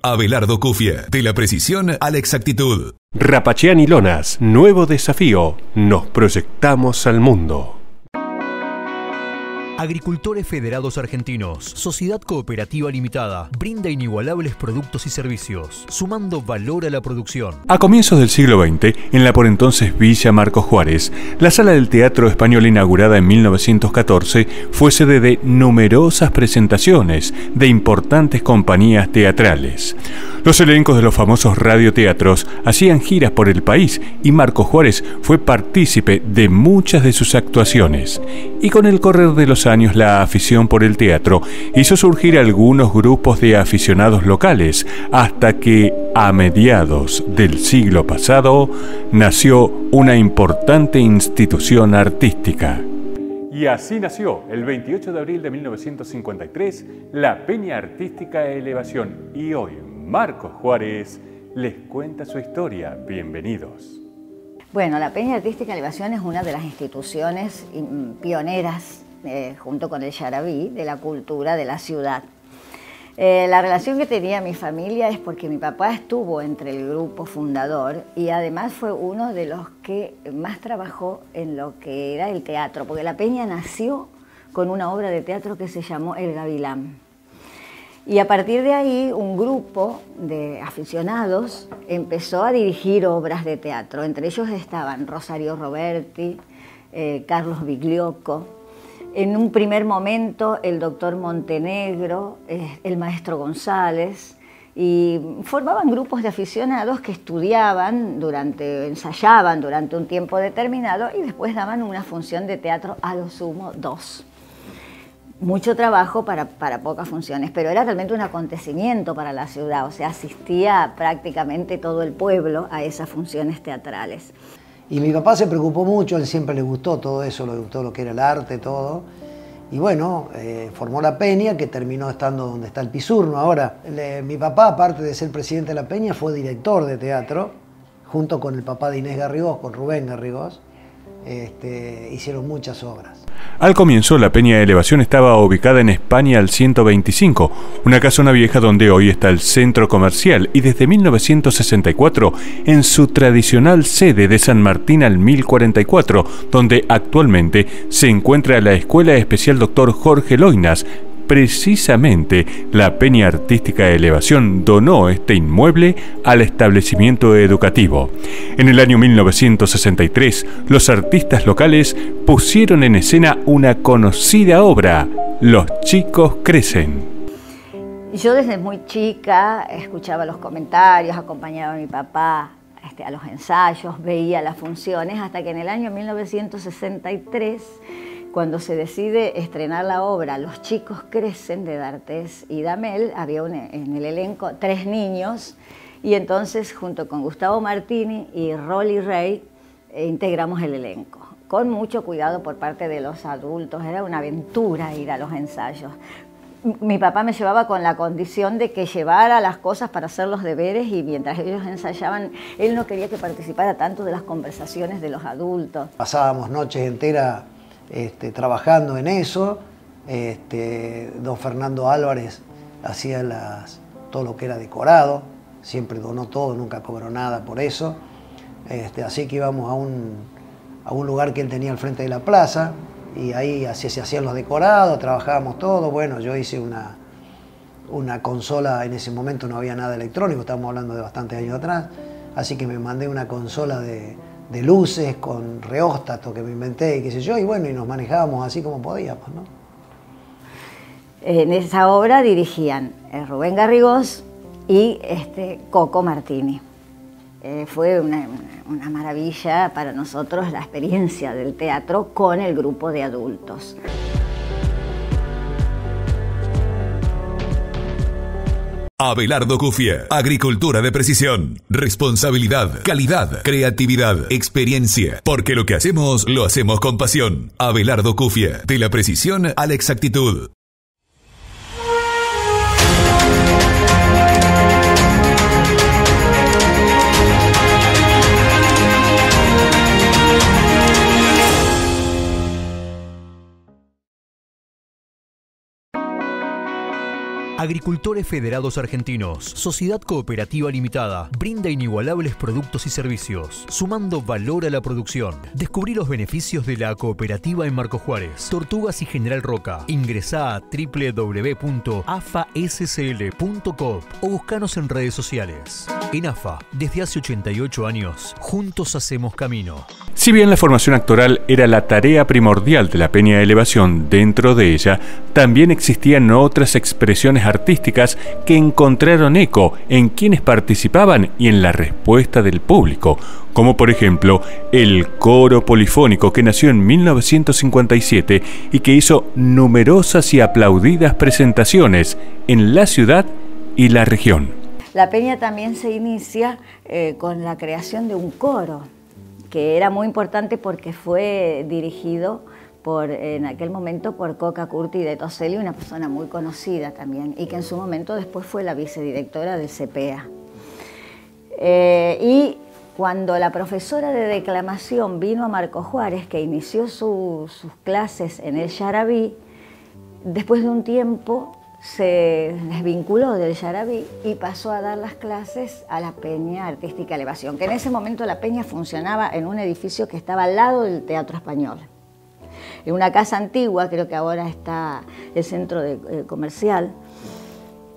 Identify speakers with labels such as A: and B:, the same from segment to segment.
A: Abelardo Cufia, de la precisión a la exactitud.
B: Rapaceán y Lonas, nuevo desafío. Nos proyectamos al mundo.
C: Agricultores Federados Argentinos, Sociedad Cooperativa Limitada, brinda inigualables productos y servicios, sumando valor a la producción.
B: A comienzos del siglo XX, en la por entonces Villa Marcos Juárez, la Sala del Teatro Español, inaugurada en 1914, fue sede de numerosas presentaciones de importantes compañías teatrales. Los elencos de los famosos radioteatros hacían giras por el país y Marcos Juárez fue partícipe de muchas de sus actuaciones. Y con el correr de los años, la afición por el teatro hizo surgir algunos grupos de aficionados locales, hasta que, a mediados del siglo pasado, nació una importante institución artística. Y así nació, el 28 de abril de 1953, la Peña Artística Elevación. Y hoy, Marcos Juárez les cuenta su historia. Bienvenidos.
D: Bueno, la Peña Artística Elevación es una de las instituciones pioneras, junto con el Yarabí, de la cultura de la ciudad. La relación que tenía mi familia es porque mi papá estuvo entre el grupo fundador y además fue uno de los que más trabajó en lo que era el teatro, porque la Peña nació con una obra de teatro que se llamó El Gavilán. Y a partir de ahí, un grupo de aficionados empezó a dirigir obras de teatro. Entre ellos estaban Rosario Roberti, Carlos Bigliocco, en un primer momento el doctor Montenegro, el maestro González, y formaban grupos de aficionados que estudiaban, ensayaban durante un tiempo determinado y después daban una función de teatro, a lo sumo 2. Mucho trabajo para pocas funciones, pero era realmente un acontecimiento para la ciudad, o sea, asistía prácticamente todo el pueblo a esas funciones teatrales.
E: Y mi papá se preocupó mucho, él siempre le gustó todo eso, le gustó lo que era el arte, todo. Y bueno, formó la Peña, que terminó estando donde está el Pisurno ahora. Mi papá, aparte de ser presidente de la Peña, fue director de teatro, junto con el papá de Inés Garrigós, con Rubén Garrigós. Hicieron muchas obras.
B: Al comienzo, la Peña Elevación estaba ubicada en España al 125, una casona vieja donde hoy está el centro comercial, y desde 1964 en su tradicional sede de San Martín al 1044, donde actualmente se encuentra la Escuela Especial Dr. Jorge Loinas. Precisamente, la Peña Artística Elevación donó este inmueble al establecimiento educativo. En el año 1963, los artistas locales pusieron en escena una conocida obra, Los chicos crecen.
D: Yo desde muy chica escuchaba los comentarios, acompañaba a mi papá a los ensayos, veía las funciones, hasta que en el año 1963, cuando se decide estrenar la obra Los chicos crecen, de D'Artés y Damel, había en el elenco 3 niños, y entonces junto con Gustavo Martini y Rolly Rey integramos el elenco, con mucho cuidado por parte de los adultos. Era una aventura ir a los ensayos. Mi papá me llevaba con la condición de que llevara las cosas para hacer los deberes, y mientras ellos ensayaban, él no quería que participara tanto de las conversaciones de los adultos. Pasábamos
E: noches enteras trabajando en eso. Don Fernando Álvarez hacía todo lo que era decorado, siempre donó todo, nunca cobró nada por eso. Así que íbamos a un lugar que él tenía al frente de la plaza, y ahí se hacían los decorados, trabajábamos todo. Bueno, yo hice una consola, en ese momento no había nada electrónico, estamos hablando de bastantes años atrás, así que me mandé una consola de luces con reóstato que me inventé y qué sé yo, y bueno, y nos manejábamos así como podíamos, ¿no?
D: En esa obra dirigían Rubén Garrigós y Coco Martini. Fue una maravilla para nosotros la experiencia del teatro con el grupo de adultos.
A: Abelardo Cufia, agricultura de precisión, responsabilidad, calidad, creatividad, experiencia, porque lo que hacemos, lo hacemos con pasión. Abelardo Cufia, de la precisión a la exactitud.
C: Agricultores Federados Argentinos, Sociedad Cooperativa Limitada, brinda inigualables productos y servicios, sumando valor a la producción. Descubrí los beneficios de la cooperativa en Marcos Juárez, Tortugas y General Roca. Ingresá a www.afascl.coop o buscanos en redes sociales. En AFA, desde hace 88 años, juntos hacemos camino.
B: Si bien la formación actoral era la tarea primordial de la Peña de Elevación, dentro de ella también existían otras expresiones artísticas que encontraron eco en quienes participaban y en la respuesta del público, como por ejemplo el coro polifónico que nació en 1957 y que hizo numerosas y aplaudidas presentaciones en la ciudad y la región.
D: La Peña también se inicia con la creación de un coro, que era muy importante porque fue dirigido en aquel momento por Coca Curti de Toselli, una persona muy conocida también, y que en su momento después fue la vicedirectora del CPA. Y cuando la profesora de declamación vino a Marcos Juárez, que inició sus clases en el Yarabí, después de un tiempo se desvinculó del Yarabí y pasó a dar las clases a la Peña Artística Elevación, que en ese momento la Peña funcionaba en un edificio que estaba al lado del Teatro Español. En una casa antigua, creo que ahora está el centro comercial,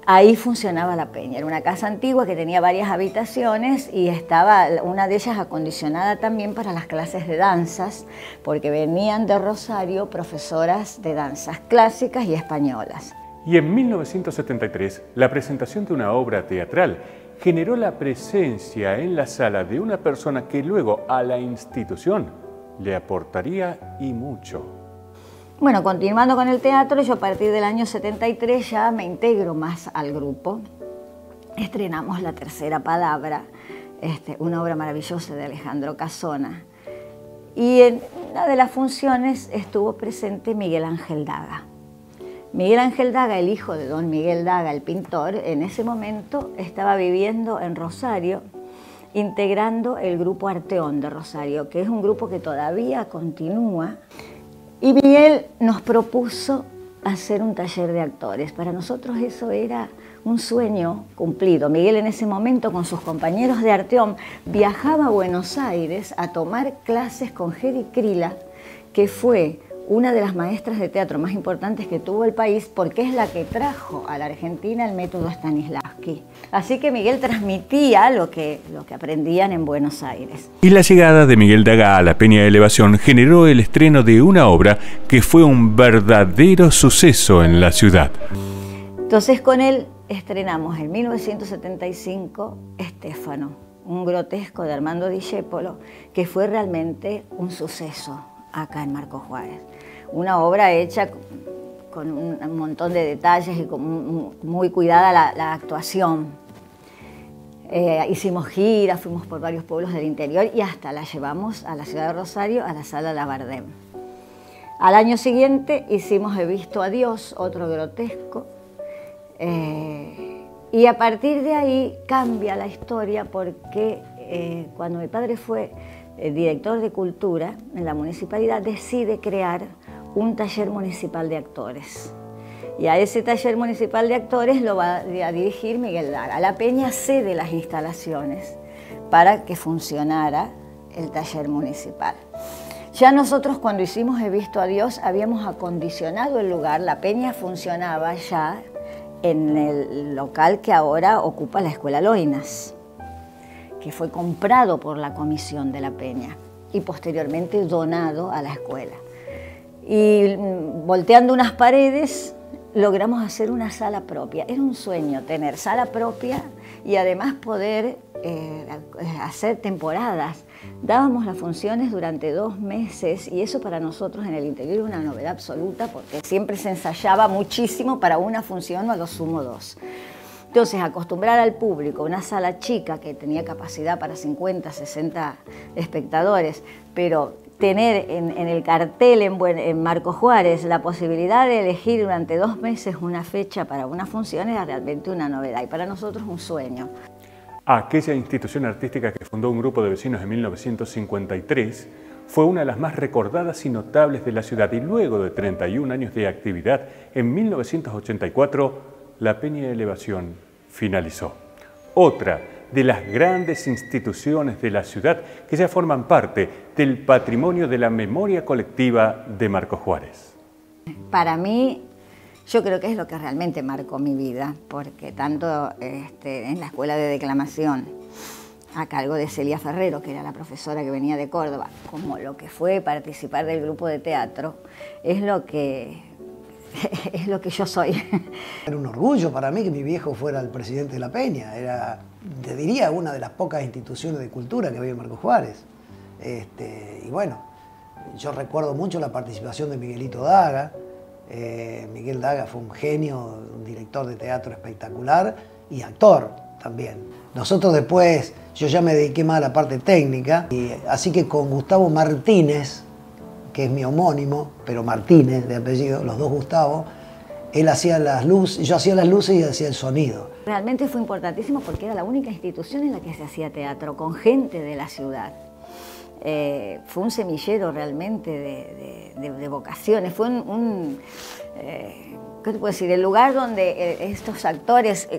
D: ahí funcionaba la Peña. Era una casa antigua que tenía varias habitaciones y estaba una de ellas acondicionada también para las clases de danzas, porque venían de Rosario profesoras de danzas clásicas y españolas.
B: Y en 1973, la presentación de una obra teatral generó la presencia en la sala de una persona que luego a la institución le aportaría y mucho.
D: Bueno, continuando con el teatro, yo a partir del año 73 ya me integro más al grupo. Estrenamos La Tercera Palabra, una obra maravillosa de Alejandro Casona. Y en una de las funciones estuvo presente Miguel Ángel Daga. Miguel Ángel Daga, el hijo de don Miguel Daga, el pintor, en ese momento estaba viviendo en Rosario, integrando el grupo Arteón de Rosario, que es un grupo que todavía continúa. Y Miguel nos propuso hacer un taller de actores. Para nosotros eso era un sueño cumplido. Miguel en ese momento con sus compañeros de Arteón viajaba a Buenos Aires a tomar clases con Hedy Krila, que fue una de las maestras de teatro más importantes que tuvo el país, porque es la que trajo a la Argentina el método Stanislavski. Así que Miguel transmitía lo que aprendían en Buenos Aires.
B: Y la llegada de Miguel Daga a la Peña de Elevación generó el estreno de una obra que fue un verdadero suceso en la ciudad.
D: Entonces con él estrenamos en 1975 Estéfano, un grotesco de Armando Discépolo, que fue realmente un suceso acá en Marcos Juárez. Una obra hecha con un montón de detalles y con muy cuidada la actuación. Hicimos giras, fuimos por varios pueblos del interior y hasta la llevamos a la ciudad de Rosario, a la Sala Labardem. Al año siguiente hicimos He visto a Dios, otro grotesco, y a partir de ahí cambia la historia porque cuando mi padre fue director de Cultura en la municipalidad, decide crear un taller municipal de actores. Y a ese taller municipal de actores lo va a dirigir Miguel Daga. La Peña cede las instalaciones para que funcionara el taller municipal. Ya nosotros cuando hicimos He visto a Dios habíamos acondicionado el lugar. La Peña funcionaba ya en el local que ahora ocupa la Escuela Loinas, que fue comprado por la comisión de la Peña y posteriormente donado a la escuela. Y volteando unas paredes logramos hacer una sala propia. Era un sueño tener sala propia y además poder hacer temporadas. Dábamos las funciones durante 2 meses y eso para nosotros en el interior era una novedad absoluta porque siempre se ensayaba muchísimo para una función o a lo sumo 2. Entonces, acostumbrar al público, una sala chica que tenía capacidad para 50, 60 espectadores, pero tener en el cartel en Marcos Juárez la posibilidad de elegir durante 2 meses una fecha para una función era realmente una novedad y para nosotros un sueño.
B: Aquella institución artística que fundó un grupo de vecinos en 1953 fue una de las más recordadas y notables de la ciudad y luego de 31 años de actividad, en 1984 la Peña Elevación finalizó. Otra de las grandes instituciones de la ciudad que ya forman parte del patrimonio de la memoria colectiva de Marcos Juárez.
D: Para mí, yo creo que es lo que realmente marcó mi vida, porque tanto en la escuela de declamación, a cargo de Celia Ferrero, que era la profesora que venía de Córdoba, como lo que fue participar del grupo de teatro, es lo que yo soy.
E: Era un orgullo para mí que mi viejo fuera el presidente de la Peña. Era, te diría, una de las pocas instituciones de cultura que había en Marcos Juárez. Y bueno, yo recuerdo mucho la participación de Miguelito Daga. Miguel Daga fue un genio, un director de teatro espectacular y actor también. Nosotros después, yo ya me dediqué más a la parte técnica, y así que con Gustavo Martínez, que es mi homónimo, pero Martínez de apellido, los dos Gustavo, él hacía las luces, yo hacía las luces y hacía el sonido.
D: Realmente fue importantísimo porque era la única institución en la que se hacía teatro, con gente de la ciudad. Fue un semillero realmente de vocaciones, fue ¿qué te puedo decir? El lugar donde estos actores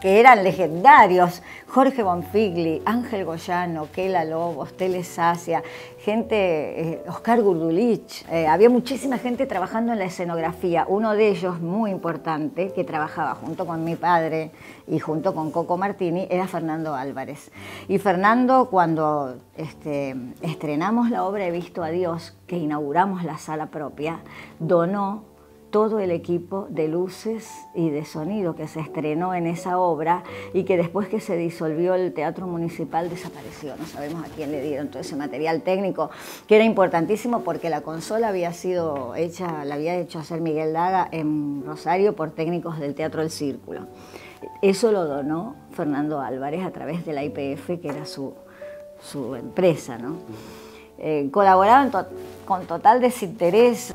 D: que eran legendarios, Jorge Bonfigli, Ángel Goyano, Kela Lobos, Tele Sacia, gente, Oscar Gurdulich, había muchísima gente trabajando en la escenografía. Uno de ellos, muy importante, que trabajaba junto con mi padre y junto con Coco Martini, era Fernando Álvarez. Y Fernando, cuando estrenamos la obra He visto a Dios, que inauguramos la sala propia, donó todo el equipo de luces y de sonido que se estrenó en esa obra y que después que se disolvió el Teatro Municipal desapareció. No sabemos a quién le dieron todo ese material técnico, que era importantísimo porque la consola había sido hecha, la había hecho hacer Miguel Daga en Rosario por técnicos del Teatro El Círculo. Eso lo donó Fernando Álvarez a través de la IPF, que era su empresa, ¿no? Colaboraban con total desinterés.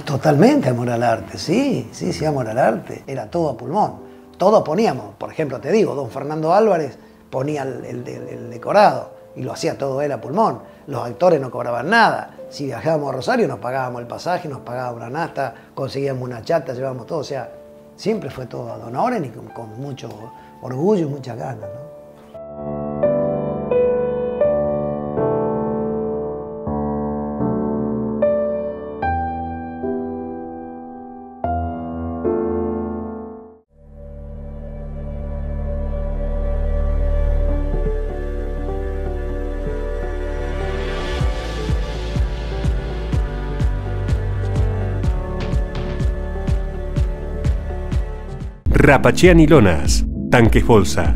E: Totalmente amor al arte, sí, amor al arte. Era todo a pulmón. Todo poníamos, por ejemplo, te digo, don Fernando Álvarez ponía el decorado y lo hacía todo él a pulmón. Los actores no cobraban nada. Si viajábamos a Rosario nos pagábamos el pasaje, nos pagábamos una nasta, conseguíamos una chata, llevábamos todo. O sea, siempre fue todo a don Oren y con mucho orgullo y muchas ganas, ¿no?
B: Rapachiani Lonas, tanques bolsa,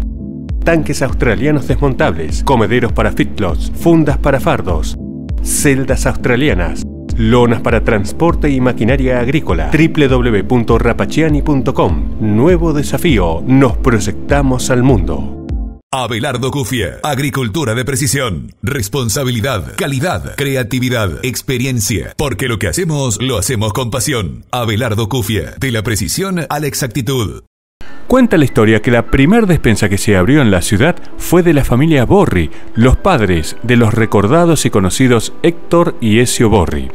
B: tanques australianos desmontables, comederos para fitlots, fundas para fardos, celdas australianas, lonas para transporte y maquinaria agrícola. www.rapachiani.com. Nuevo desafío, nos proyectamos al mundo.
A: Abelardo Cufie, agricultura de precisión, responsabilidad, calidad, creatividad, experiencia, porque lo que hacemos lo hacemos con pasión. Abelardo Cufie, de la precisión a la exactitud.
B: Cuenta la historia que la primer despensa que se abrió en la ciudad fue de la familia Borri, los padres de los recordados y conocidos Héctor y Ezio Borri.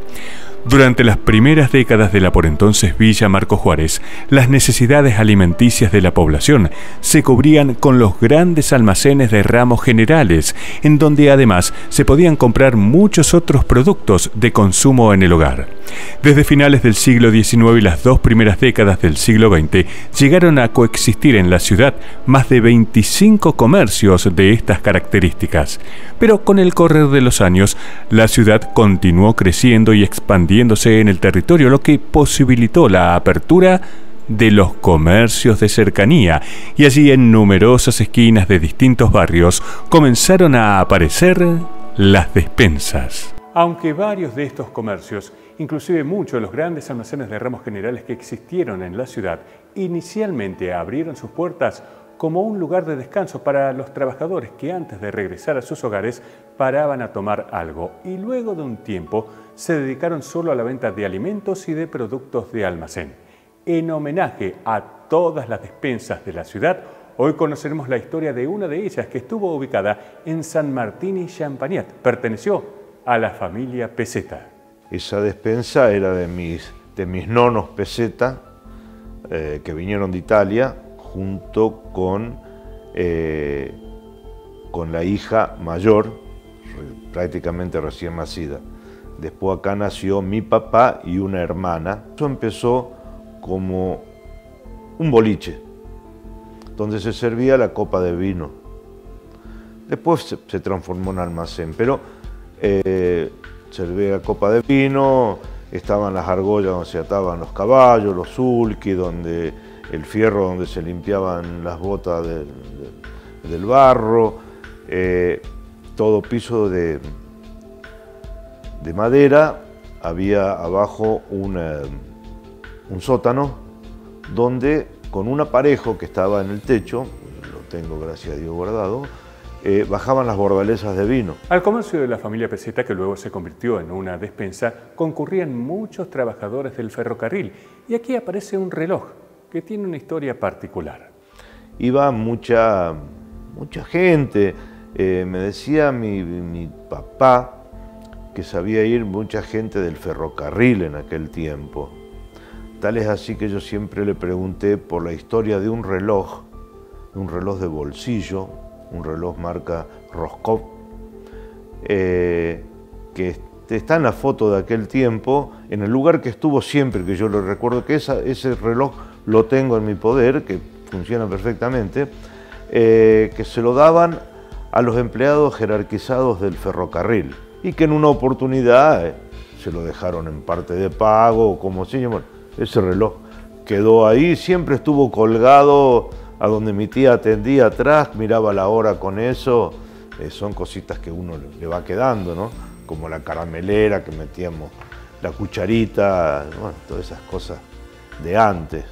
B: Durante las primeras décadas de la por entonces Villa Marcos Juárez, las necesidades alimenticias de la población se cubrían con los grandes almacenes de ramos generales, en donde además se podían comprar muchos otros productos de consumo en el hogar. Desde finales del siglo XIX y las dos primeras décadas del siglo XX, llegaron a coexistir en la ciudad más de 25 comercios de estas características. Pero con el correr de los años, la ciudad continuó creciendo y expandiéndose en el territorio, lo que posibilitó la apertura de los comercios de cercanía, y allí en numerosas esquinas de distintos barrios comenzaron a aparecer las despensas. Aunque varios de estos comercios, inclusive muchos de los grandes almacenes de ramos generales que existieron en la ciudad, inicialmente abrieron sus puertas como un lugar de descanso para los trabajadores que antes de regresar a sus hogares paraban a tomar algo, y luego de un tiempo se dedicaron solo a la venta de alimentos y de productos de almacén. En homenaje a todas las despensas de la ciudad, hoy conoceremos la historia de una de ellas que estuvo ubicada en San Martín y Champagnat. Perteneció a la familia Peseta.
F: Esa despensa era de mis nonos Peseta, que vinieron de Italia junto con la hija mayor, prácticamente recién nacida. Después acá nació mi papá y una hermana. Eso empezó como un boliche, donde se servía la copa de vino. Después se transformó en almacén, pero servía la copa de vino, estaban las argollas donde se ataban los caballos, los sulky, donde el fierro donde se limpiaban las botas del barro, todo piso de madera, había abajo un sótano donde con un aparejo que estaba en el techo, lo tengo gracias a Dios guardado, bajaban las bordalesas de vino.
B: Al comercio de la familia Peseta, que luego se convirtió en una despensa, concurrían muchos trabajadores del ferrocarril. Y aquí aparece un reloj que tiene una historia particular.
F: Iba mucha gente. Me decía mi papá que sabía ir mucha gente del ferrocarril en aquel tiempo. Tal es así que yo siempre le pregunté por la historia de un reloj de bolsillo, un reloj marca Roscoe, que está en la foto de aquel tiempo, en el lugar que estuvo siempre, que yo lo recuerdo, que ese reloj lo tengo en mi poder, que funciona perfectamente, que se lo daban a los empleados jerarquizados del ferrocarril y que en una oportunidad se lo dejaron en parte de pago, como se llama. Ese reloj quedó ahí, siempre estuvo colgado a donde mi tía atendía atrás, miraba la hora con eso. Son cositas que uno le va quedando, ¿no? Como la caramelera que metíamos, la cucharita, bueno, todas esas cosas de antes.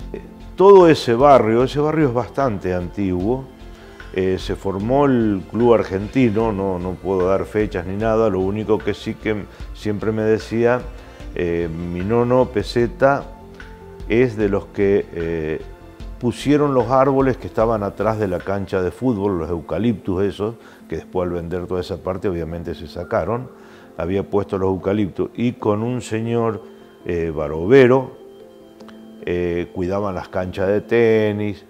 F: Todo ese barrio es bastante antiguo. Se formó el Club Argentino, no puedo dar fechas ni nada, lo único que sí que siempre me decía, mi nono Peseta es de los que pusieron los árboles que estaban atrás de la cancha de fútbol, los eucaliptus esos, que después al vender toda esa parte obviamente se sacaron, había puesto los eucaliptus y con un señor barovero cuidaban las canchas de tenis.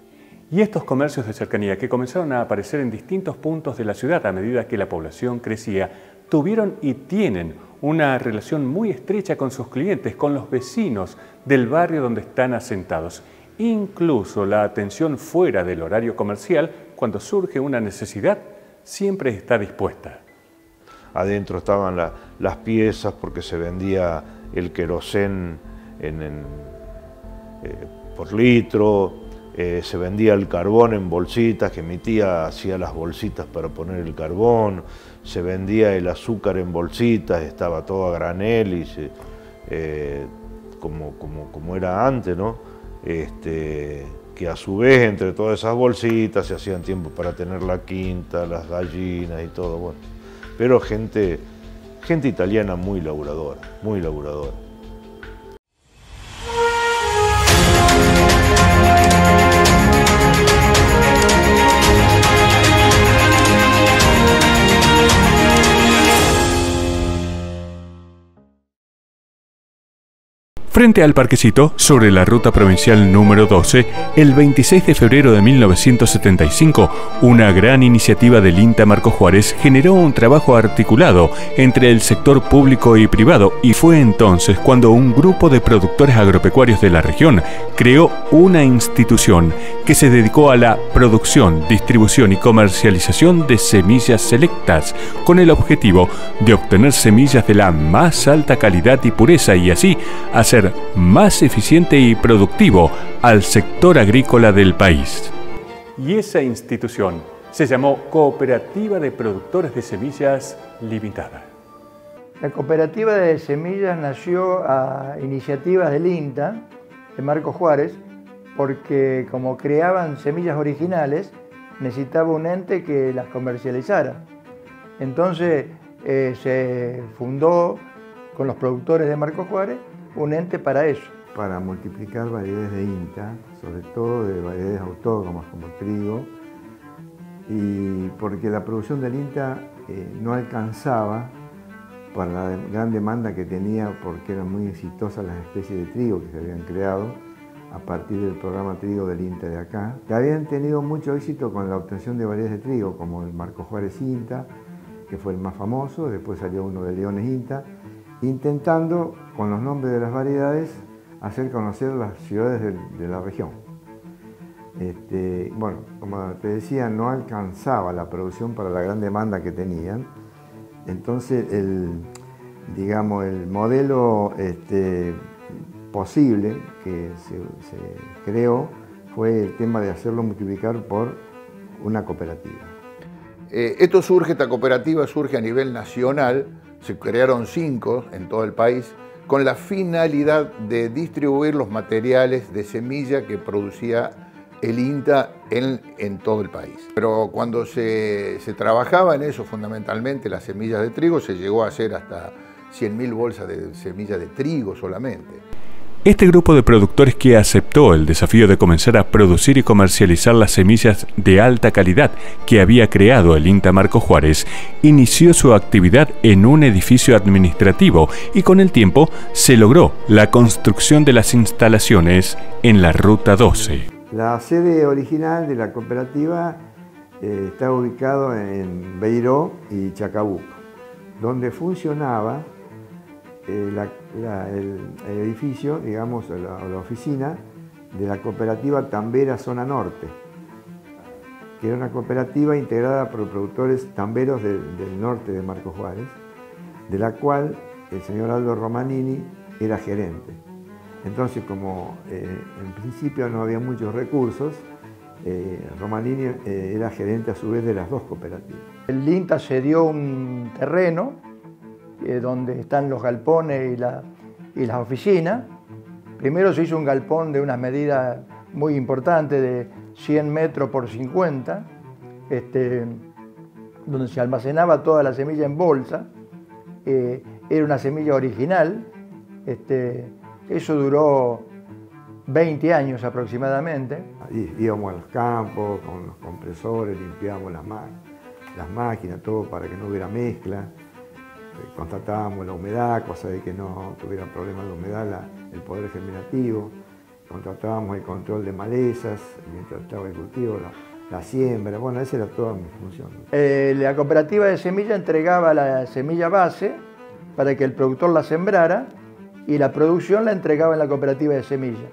B: Y estos comercios de cercanía que comenzaron a aparecer en distintos puntos de la ciudad a medida que la población crecía, tuvieron y tienen una relación muy estrecha con sus clientes, con los vecinos del barrio donde están asentados. Incluso la atención fuera del horario comercial, cuando surge una necesidad, siempre está dispuesta.
F: Adentro estaban las piezas porque se vendía el querosén por litro. Se vendía el carbón en bolsitas, que mi tía hacía las bolsitas para poner el carbón, se vendía el azúcar en bolsitas, estaba todo a granel y como era antes, ¿no? Que a su vez entre todas esas bolsitas se hacían tiempo para tener la quinta, las gallinas y todo, bueno. Pero gente italiana muy laburadora, muy laburadora.
B: Frente al parquecito, sobre la ruta provincial número 12, el 26 de febrero de 1975, una gran iniciativa del INTA Marcos Juárez generó un trabajo articulado entre el sector público y privado, y fue entonces cuando un grupo de productores agropecuarios de la región creó una institución que se dedicó a la producción, distribución y comercialización de semillas selectas, con el objetivo de obtener semillas de la más alta calidad y pureza y así hacer más eficiente y productivo al sector agrícola del país. Y esa institución se llamó Cooperativa de Productores de Semillas Limitada.
G: La Cooperativa de Semillas nació a iniciativas del INTA, de Marcos Juárez, porque como creaban semillas originales, necesitaba un ente que las comercializara. Entonces se fundó con los productores de Marcos Juárez un ente para eso.
H: Para multiplicar variedades de INTA, sobre todo de variedades autóctonas como trigo, y porque la producción del INTA no alcanzaba para la gran demanda que tenía, porque eran muy exitosas las especies de trigo que se habían creado, a partir del programa trigo del INTA de acá, que habían tenido mucho éxito con la obtención de variedades de trigo, como el Marcos Juárez INTA, que fue el más famoso, después salió uno de Leones INTA, intentando, con los nombres de las variedades, hacer conocer las ciudades de la región. Bueno, como te decía, no alcanzaba la producción para la gran demanda que tenían, entonces el modelo posible que se creó fue el tema de hacerlo multiplicar por una cooperativa.
I: Esta cooperativa surge a nivel nacional, se crearon 5 en todo el país, con la finalidad de distribuir los materiales de semilla que producía el INTA en todo el país. Pero cuando se trabajaba en eso, fundamentalmente las semillas de trigo, se llegó a hacer hasta 100.000 bolsas de semillas de trigo solamente.
B: Este grupo de productores que aceptó el desafío de comenzar a producir y comercializar las semillas de alta calidad que había creado el INTA Marcos Juárez, inició su actividad en un edificio administrativo y con el tiempo se logró la construcción de las instalaciones en la Ruta 12.
H: La sede original de la cooperativa está ubicado en Beiró y Chacabuco, donde funcionaba el edificio, digamos, la oficina de la cooperativa Tambera Zona Norte, que era una cooperativa integrada por productores tamberos del norte de Marcos Juárez, de la cual el señor Aldo Romanini era gerente. Entonces, como en principio no había muchos recursos, Romanini era gerente a su vez de las 2 cooperativas.
G: El INTA cedió un terreno donde están los galpones y las oficinas. Primero se hizo un galpón de unas medidas muy importantes de 100 metros por 50, donde se almacenaba toda la semilla en bolsa. Era una semilla original. Eso duró 20 años aproximadamente.
H: Íbamos a los campos con los compresores, limpiábamos las máquinas, todo para que no hubiera mezcla. Constatábamos la humedad, cosa de que no tuviera problemas de humedad el poder germinativo. Contratábamos el control de malezas mientras estaba el cultivo, la siembra. Bueno, esa era toda mi función.
G: La cooperativa de semilla entregaba la semilla base para que el productor la sembrara y la producción la entregaba en la cooperativa de semilla.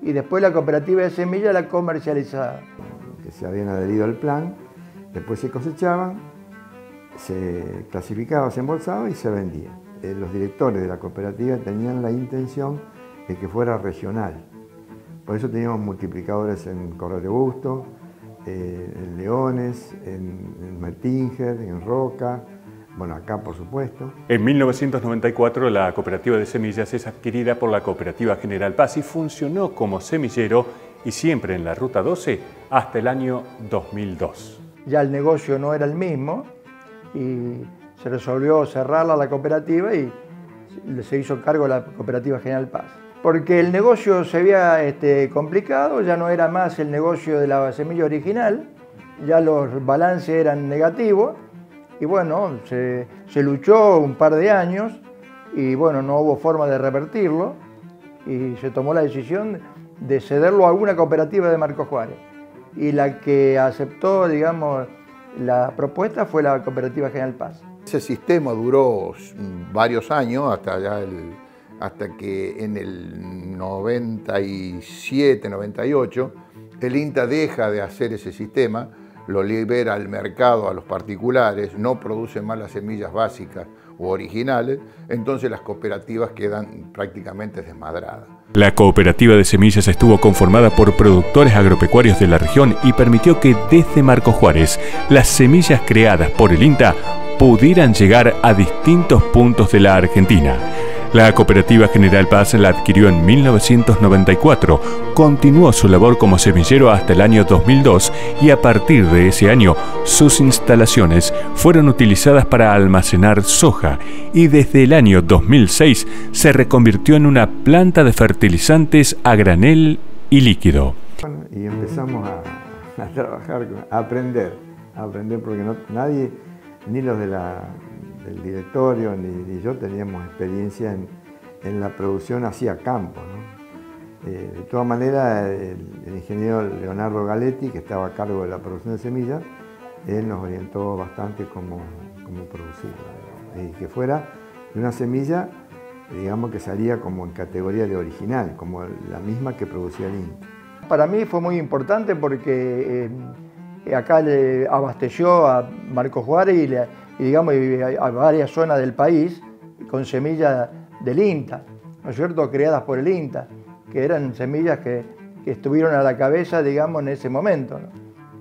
G: Y después la cooperativa de semilla la comercializaba.
H: Que se habían adherido al plan, después se cosechaban, se clasificaba, se embolsaba y se vendía. Los directores de la cooperativa tenían la intención de que fuera regional. Por eso teníamos multiplicadores en Corral de Busto, en Leones, en Mertinger, en Roca, bueno, acá por supuesto.
B: En 1994 la cooperativa de semillas es adquirida por la Cooperativa General Paz y funcionó como semillero y siempre en la Ruta 12 hasta el año 2002.
G: Ya el negocio no era el mismo y se resolvió cerrarla la cooperativa y se hizo cargo la Cooperativa General Paz. Porque el negocio se había complicado, ya no era más el negocio de la semilla original, ya los balances eran negativos y bueno, se luchó un par de años y bueno, no hubo forma de revertirlo y se tomó la decisión de cederlo a alguna cooperativa de Marcos Juárez. Y la que aceptó, digamos, la propuesta fue la Cooperativa General Paz.
I: Ese sistema duró varios años, hasta que en el 97, 98, el INTA deja de hacer ese sistema, lo libera al mercado, a los particulares, no produce más las semillas básicas o originales, entonces las cooperativas quedan prácticamente desmadradas.
B: La cooperativa de semillas estuvo conformada por productores agropecuarios de la región y permitió que desde Marcos Juárez las semillas creadas por el INTA pudieran llegar a distintos puntos de la Argentina. La Cooperativa General Paz la adquirió en 1994, continuó su labor como semillero hasta el año 2002 y a partir de ese año sus instalaciones fueron utilizadas para almacenar soja y desde el año 2006 se reconvirtió en una planta de fertilizantes a granel y líquido.
H: Y empezamos a trabajar, a aprender porque nadie, ni los del directorio ni yo teníamos experiencia en la producción hacia campo, ¿no? De todas maneras, el ingeniero Leonardo Galetti, que estaba a cargo de la producción de semillas, él nos orientó bastante cómo producirla. Y que fuera de una semilla, digamos, que salía como en categoría de original, como la misma que producía el INTA.
G: Para mí fue muy importante porque acá le abasteció a Marcos Juárez y digamos, a varias zonas del país con semillas del INTA, ¿no es cierto?, creadas por el INTA, que eran semillas que estuvieron a la cabeza, digamos, en ese momento, ¿no?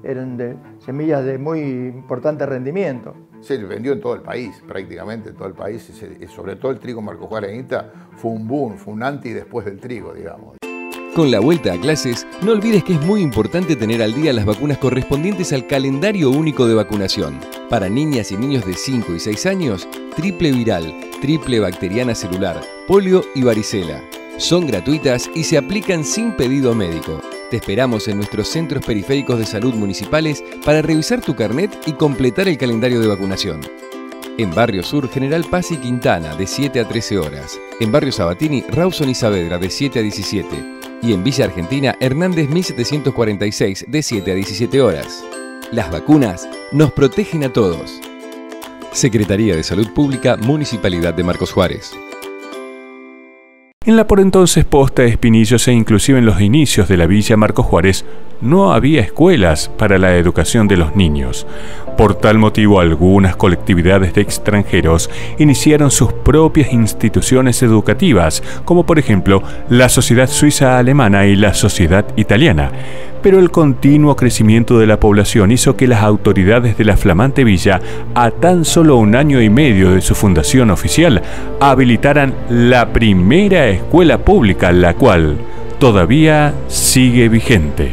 G: Eran semillas de muy importante rendimiento.
I: Se vendió en todo el país, prácticamente en todo el país, sobre todo el trigo Marcos Juárez INTA fue un boom, fue un anti después del trigo, digamos.
J: Con la vuelta a clases, no olvides que es muy importante tener al día las vacunas correspondientes al calendario único de vacunación. Para niñas y niños de 5 y 6 años, triple viral, triple bacteriana celular, polio y varicela. Son gratuitas y se aplican sin pedido médico. Te esperamos en nuestros centros periféricos de salud municipales para revisar tu carnet y completar el calendario de vacunación. En Barrio Sur, General Paz y Quintana, de 7 a 13 horas. En Barrio Sabatini, Rawson y Saavedra, de 7 a 17. Y en Villa Argentina, Hernández 1746, de 7 a 17 horas. Las vacunas nos protegen a todos. Secretaría de Salud Pública, Municipalidad de Marcos Juárez.
B: En la por entonces Posta de Espinillos e inclusive en los inicios de la Villa Marcos Juárez no había escuelas para la educación de los niños. Por tal motivo, algunas colectividades de extranjeros iniciaron sus propias instituciones educativas, como por ejemplo la Sociedad Suiza Alemana y la Sociedad Italiana. Pero el continuo crecimiento de la población hizo que las autoridades de la flamante villa, a tan solo 1 año y medio de su fundación oficial, habilitaran la primera escuela pública, la cual todavía sigue vigente.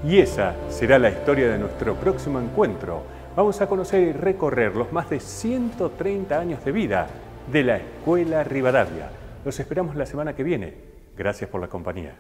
B: Y esa será la historia de nuestro próximo encuentro. Vamos a conocer y recorrer los más de 130 años de vida de la Escuela Rivadavia. Los esperamos la semana que viene. Gracias por la compañía.